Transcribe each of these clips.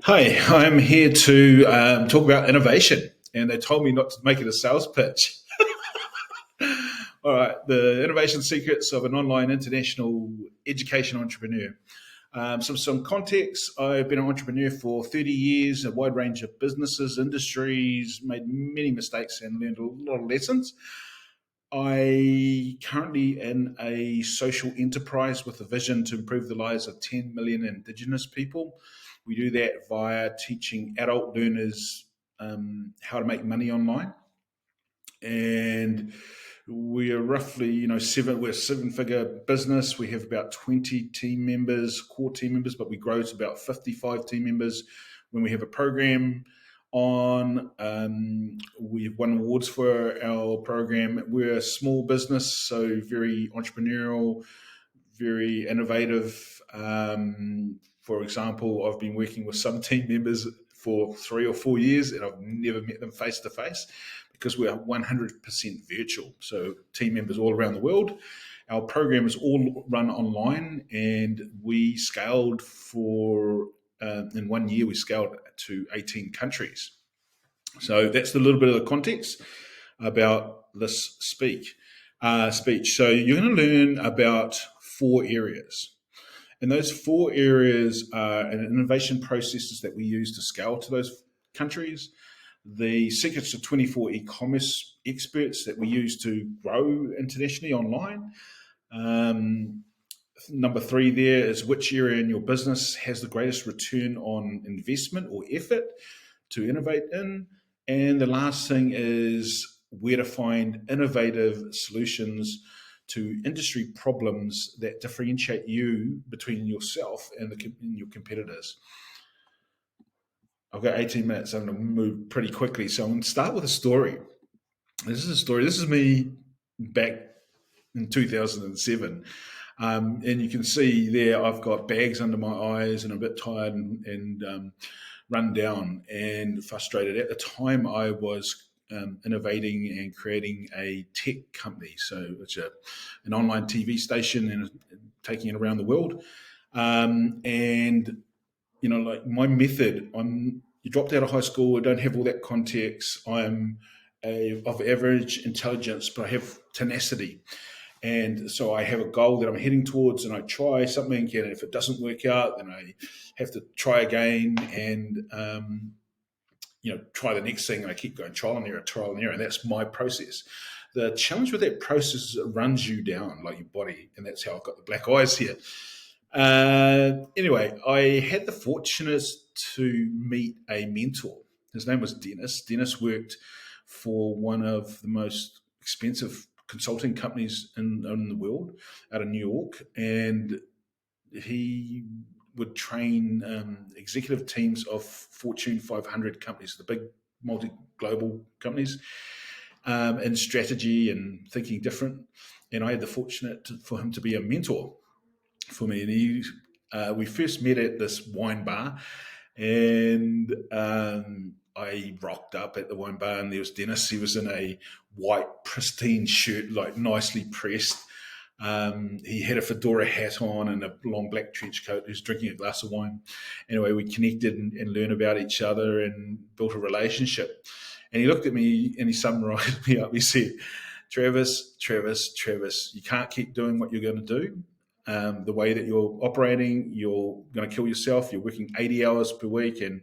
Hi, I'm here to talk about innovation, and they told me not to make it a sales pitch. All right, the innovation secrets of an online international education entrepreneur. Some context: I've been an entrepreneur for 30 years, a wide range of businesses, industries, made many mistakes, and learned a lot of lessons. I currently in a social enterprise with a vision to improve the lives of 10 million Indigenous people. We do that via teaching adult learners how to make money online, and we are roughly, we're a seven-figure business. We have about 20 team members, core team members, but we grow to about 55 team members when we have a program on. We've won awards for our program. We're a small business, so very entrepreneurial, very innovative. For example, I've been working with some team members for 3 or 4 years, and I've never met them face to face because we're 100% virtual. So team members all around the world. Our program is all run online, and we scaled in 1 year, we scaled to 18 countries. So that's a little bit of the context about this speech. So you're going to learn about 4 areas. And those 4 areas are innovation processes that we use to scale to those countries, the secrets to 24 e-commerce experts that we use to grow internationally online. Number 3 there is which area in your business has the greatest return on investment or effort to innovate in. And the last thing is where to find innovative solutions to industry problems that differentiate you between yourself and your competitors. I've got 18 minutes. I'm going to move pretty quickly. So I'm going to start with a story. This is a story. This is me back in 2007. And you can see there I've got bags under my eyes and I'm a bit tired and run down and frustrated. At the time, I was innovating and creating a tech company. So it's an online TV station and taking it around the world. And like my method, you dropped out of high school, I don't have all that context. I'm of average intelligence, but I have tenacity. And so I have a goal that I'm heading towards, and I try something, and if it doesn't work out, then I have to try again and try the next thing. And I keep going trial and error, and that's my process. The challenge with that process is it runs you down like your body, and that's how I've got the black eyes here. Anyway, I had the fortune to meet a mentor. His name was Dennis. Dennis worked for one of the most expensive consulting companies in the world out of New York, and he would train executive teams of Fortune 500 companies, the big multi-global companies, in strategy and thinking different. And I had the fortunate for him to be a mentor for me. And we first met at this wine bar, and I rocked up at the wine bar, and there was Dennis. He was in a white, pristine shirt, like nicely pressed. He had a fedora hat on and a long black trench coat. He was drinking a glass of wine. Anyway, we connected and learned about each other and built a relationship. And he looked at me and he summarized me up. He said, Travis, you can't keep doing what you're going to do. The way that you're operating, you're going to kill yourself. You're working 80 hours per week, and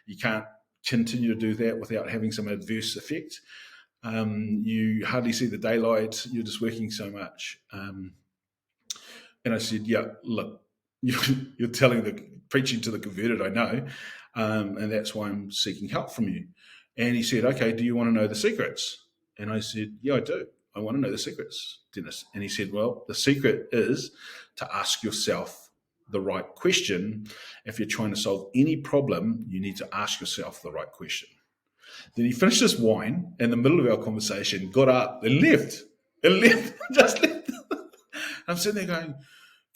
you can't continue to do that without having some adverse effect. You hardly see the daylight. You're just working so much. And I said, yeah, look, you're preaching to the converted, I know. And that's why I'm seeking help from you. And he said, okay, do you want to know the secrets? And I said, yeah, I do. I want to know the secrets, Dennis. And he said, well, the secret is to ask yourself the right question. If you're trying to solve any problem, you need to ask yourself the right question. Then he finished his wine in the middle of our conversation, got up and left. Just left. I'm sitting there going,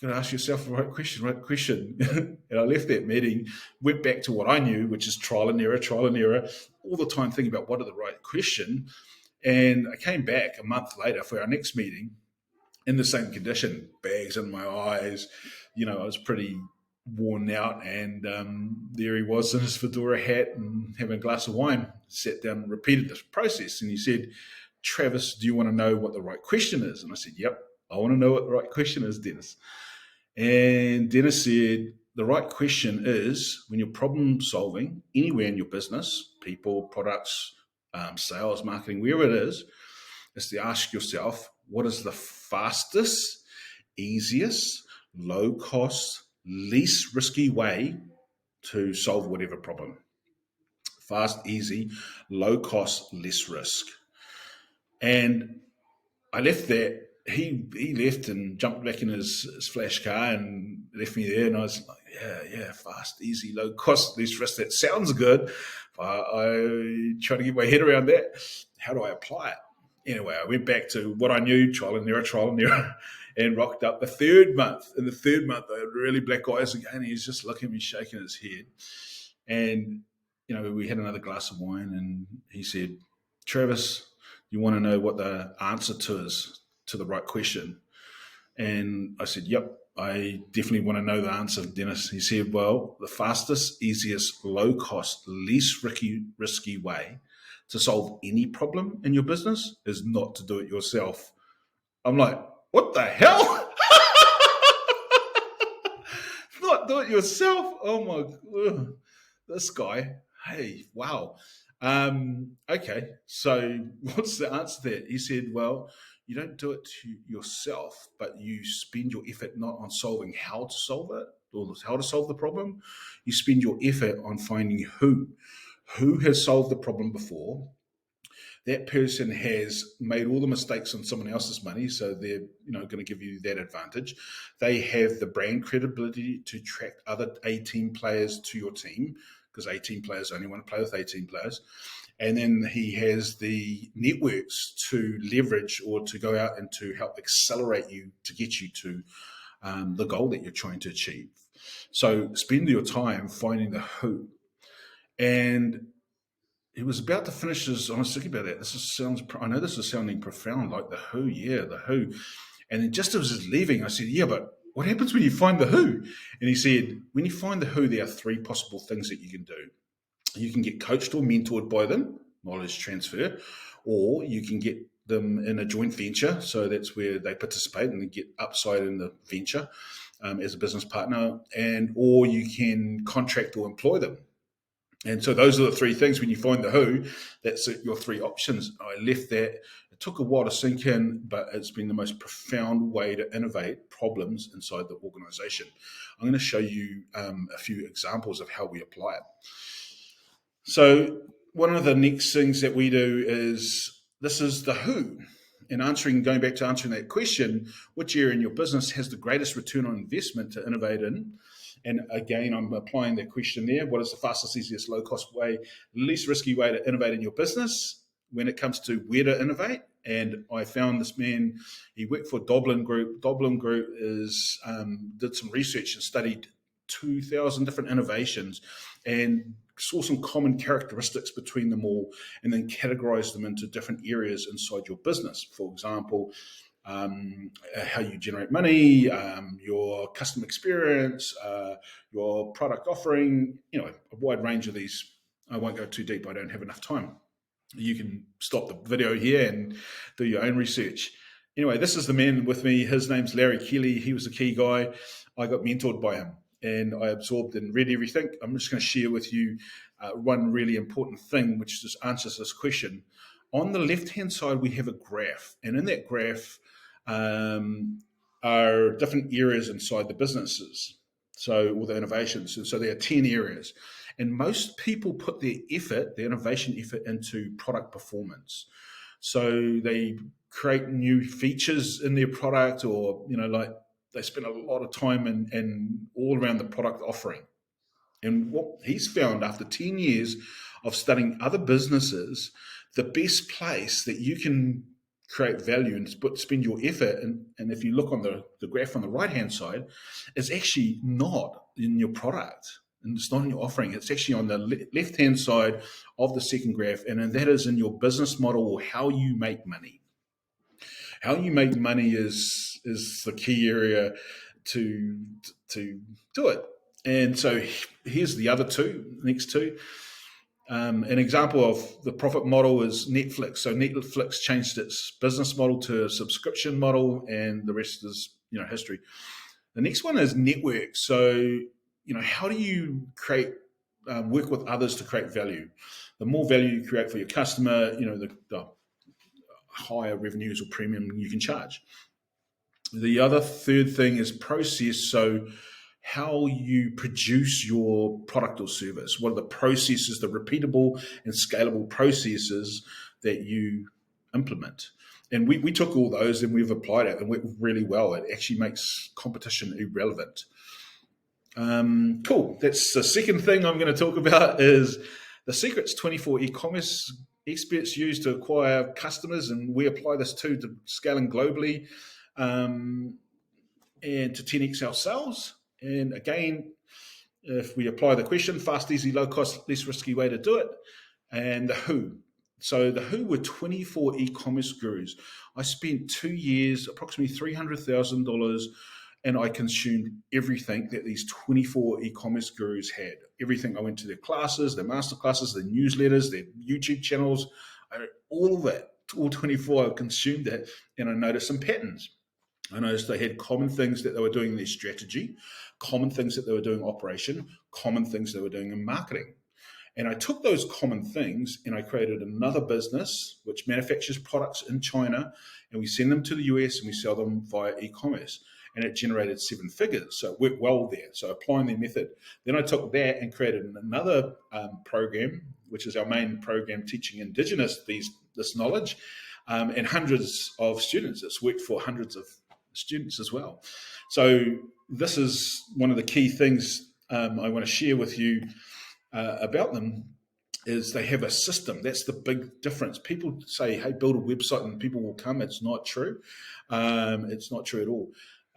got to ask yourself the right question. And I left that meeting, went back to what I knew, which is trial and error, all the time thinking about what are the right question. And I came back a month later for our next meeting in the same condition, bags in my eyes. I was pretty worn out, and there he was in his fedora hat and having a glass of wine. Sat down and repeated this process, and he said, "Travis, do you want to know what the right question is?" And I said, "Yep, I want to know what the right question is, Dennis." And Dennis said, "The right question is, when you're problem solving anywhere in your business, people, products, sales, marketing, wherever it is to ask yourself, what is the fastest, easiest, low cost, least risky way to solve whatever problem? Fast, easy, low cost, less risk." And I left that. He left and jumped back in his flash car and left me there. And I was like, yeah, fast, easy, low cost, least risk. That sounds good. But I try to get my head around that. How do I apply it? Anyway, I went back to what I knew, trial and error, and rocked up the third month. In the third month, I had really black eyes again. He's just looking at me, shaking his head. And, we had another glass of wine, and he said, "Travis, you want to know what the answer to the right question?" And I said, "Yep, I definitely want to know the answer, Dennis." He said, "Well, the fastest, easiest, low cost, least risky way to solve any problem in your business is not to do it yourself." I'm like, what the hell? Not do it yourself? Oh my, this guy. Hey, wow. Okay, so what's the answer there? He said, "Well, you don't do it to yourself, but you spend your effort not on solving how to solve it or how to solve the problem. You spend your effort on finding who has solved the problem before. That person has made all the mistakes on someone else's money, so they're going to give you that advantage. They have the brand credibility to attract other 18 players to your team, because 18 players only want to play with 18 players. And then he has the networks to leverage or to go out and to help accelerate you to get you to the goal that you're trying to achieve." So spend your time finding the who. And he was about to finish his. I was thinking about that. I know this is sounding profound, like the who. Yeah, the who. And then just as he was leaving, I said, "Yeah, but what happens when you find the who?" And he said, "When you find the who, there are three possible things that you can do. You can get coached or mentored by them, knowledge transfer, or you can get them in a joint venture. So that's where they participate and they get upside in the venture as a business partner, or you can contract or employ them." And so those are the three things. When you find the who, that's your three options. I left that. It took a while to sink in, but it's been the most profound way to innovate problems inside the organization. I'm going to show you a few examples of how we apply it. So one of the next things that we do is, this is the who. And going back to answering that question, which area in your business has the greatest return on investment to innovate in? And again, I'm applying that question there. What is the fastest, easiest, low cost way, least risky way to innovate in your business when it comes to where to innovate? And I found this man, he worked for Doblin Group. Doblin Group did some research and studied 2,000 different innovations and saw some common characteristics between them all, and then categorized them into different areas inside your business. For example, how you generate money, your customer experience, your product offering, a wide range of these. I won't go too deep. I don't have enough time. You can stop the video here and do your own research. Anyway, this is the man with me. His name's Larry Keeley. He was a key guy. I got mentored by him and I absorbed and read everything. I'm just going to share with you one really important thing, which just answers this question. On the left-hand side, we have a graph. And in that graph are different areas inside the businesses. So, all the innovations. So there are 10 areas. And most people put their innovation effort into product performance. So they create new features in their product, or, like they spend a lot of time and all around the product offering. And what he's found after 10 years of studying other businesses, the best place that you can create value and spend your effort, and if you look on the graph on the right-hand side, is actually not in your product. And it's not in your offering. It's actually on the left-hand side of the second graph, and that is in your business model, or how you make money. How you make money is the key area to do it. And so here's the other next two. An example of the profit model is Netflix. So Netflix changed its business model to a subscription model, and the rest is history. The next one is network. So how do you create work with others to create value? The more value you create for your customer, the higher revenues or premium you can charge. The other third thing is process. So how you produce your product or service. What are the processes, the repeatable and scalable processes that you implement? And we took all those and we've applied it and worked really well. It actually makes competition irrelevant. Cool. That's the second thing I'm going to talk about is the secrets 24 e-commerce experts use to acquire customers, and we apply this to scaling globally and to 10x our sales. And again, if we apply the question, fast, easy, low cost, less risky way to do it, and the who. So the who were 24 e-commerce gurus. I spent 2 years, approximately $300,000, and I consumed everything that these 24 e-commerce gurus had. Everything. I went to their classes, their master classes, their newsletters, their YouTube channels, all of it, all 24. I consumed that, and I noticed some patterns. I noticed they had common things that they were doing in their strategy, common things that they were doing in operation, common things they were doing in marketing. And I took those common things and I created another business which manufactures products in China, and we send them to the US and we sell them via e-commerce. And it generated 7 figures. So it worked well there. So applying their method. Then I took that and created another program, which is our main program teaching Indigenous this knowledge, and hundreds of students. It's worked for hundreds of students as well. So this is one of the key things I want to share with you about them is they have a system. That's the big difference. People say, hey, build a website and people will come. It's not true. It's not true at all.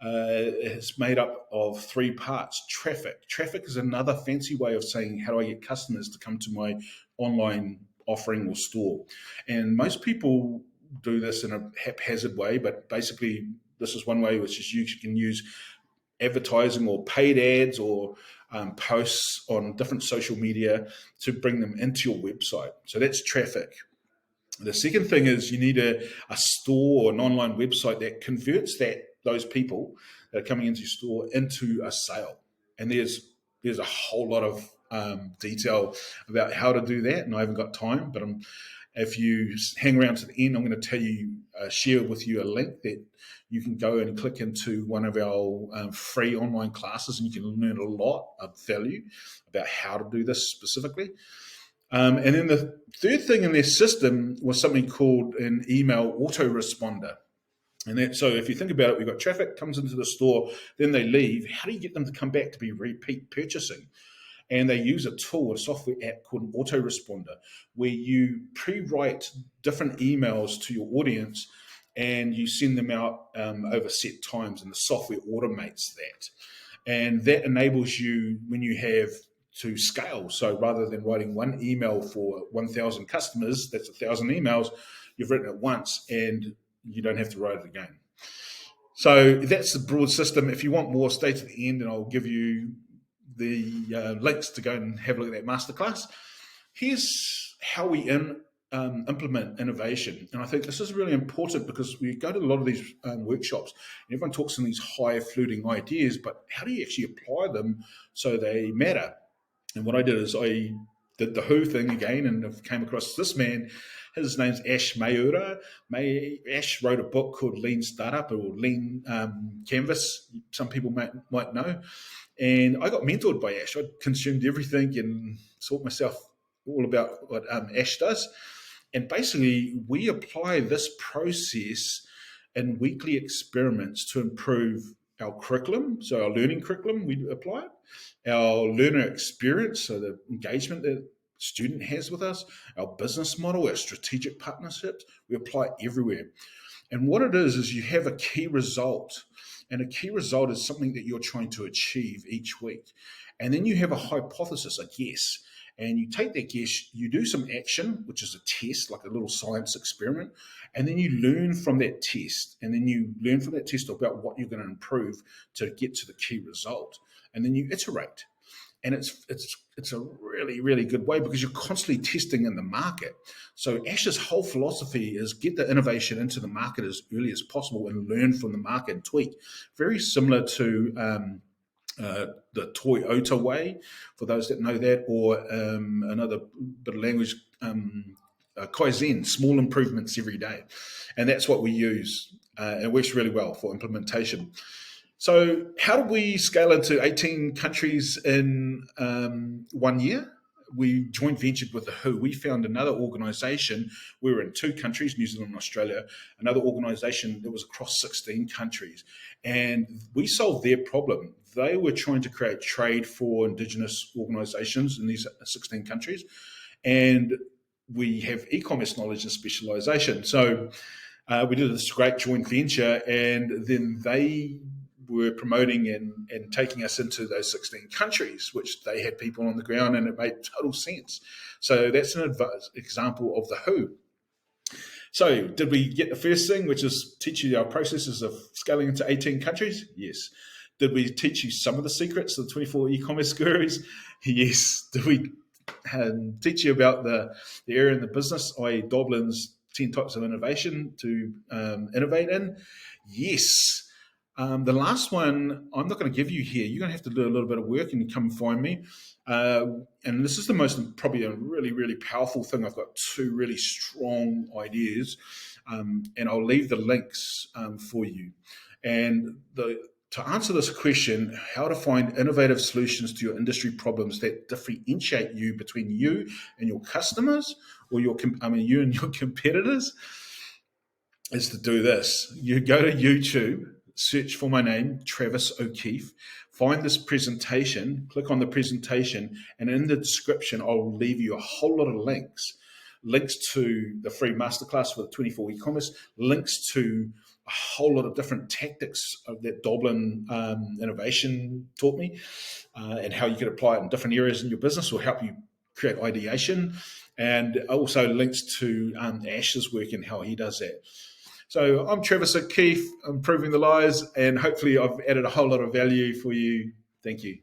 It's made up of 3 parts. Traffic is another fancy way of saying, how do I get customers to come to my online offering or store? And most people do this in a haphazard way, but basically this is one way, which is you can use advertising or paid ads or posts on different social media to bring them into your website. So that's traffic. The second thing is you need a store or an online website that converts those people that are coming into your store into a sale. And there's a whole lot of detail about how to do that, and I haven't got time, but if you hang around to the end, I'm going to share with you a link that you can go and click into one of our free online classes, and you can learn a lot of value about how to do this specifically. And then the third thing in their system was something called an email autoresponder. And so if you think about it, we've got traffic comes into the store, then they leave. How do you get them to come back to be repeat purchasing? And they use a tool, a software app called an autoresponder, where you pre-write different emails to your audience and you send them out over set times, and the software automates that. And that enables you, when you have to scale, so rather than writing one email for 1,000 customers, that's 1,000 emails, you've written it once and you don't have to write it again. So that's the broad system. If you want more, stay to the end and I'll give you the links to go and have a look at that masterclass. Here's how we implement innovation. And I think this is really important because we go to a lot of these workshops and everyone talks in these high-fluting ideas, but how do you actually apply them so they matter? And what I did is I did the who thing again, and I came across this man. His name's Ash Mayura. Ash wrote a book called Lean Startup or Lean Canvas. Some people might know. And I got mentored by Ash. I consumed everything and taught myself all about what Ash does. And basically, we apply this process in weekly experiments to improve our curriculum. So our learning curriculum, we apply it. Our learner experience, so the engagement that student has with us, our business model, our strategic partnerships, we apply it everywhere. And what it is you have a key result. And a key result is something that you're trying to achieve each week. And then you have a hypothesis, a guess. And you take that guess, you do some action, which is a test, like a little science experiment. And then you learn from that test. And then you learn from that test about what you're going to improve to get to the key result. And then you iterate. and it's a really, really good way because you're constantly testing in the market. So Ash's whole philosophy is get the innovation into the market as early as possible and learn from the market and tweak. Very similar to the Toyota way, for those that know that, or another bit of language, Kaizen, small improvements every day. And that's what we use. It works really well for implementation. So how did we scale into 18 countries in 1 year? We joint ventured with the WHO. We found another organisation. We were in 2 countries, New Zealand and Australia, another organisation that was across 16 countries. And we solved their problem. They were trying to create trade for Indigenous organisations in these 16 countries. And we have e-commerce knowledge and specialisation. So we did this great joint venture, and then they were promoting and taking us into those 16 countries, which they had people on the ground, and it made total sense. So that's an example of the who. So did we get the first thing, which is teach you our processes of scaling into 18 countries? Yes. Did we teach you some of the secrets of the 24 e-commerce gurus? Yes. Did we teach you about the area in the business, i.e. Doblin's 10 types of innovation to innovate in? Yes. The last one, I'm not going to give you here. You're going to have to do a little bit of work and come find me. And this is the most, probably a really, really powerful thing. I've got 2 really strong ideas, and I'll leave the links for you. And to answer this question, how to find innovative solutions to your industry problems that differentiate you between you and your customers, or you and your competitors, is to do this. You go to YouTube, search for my name, Travis Okeefe, find this presentation, click on the presentation, and in the description, I'll leave you a whole lot of links to the free masterclass for the 24 e-commerce, links to a whole lot of different tactics that Doblin Innovation taught me, and how you could apply it in different areas in your business or help you create ideation, and also links to Ash's work and how he does that. So I'm Travis Okeefe, improving the lives, and hopefully I've added a whole lot of value for you. Thank you.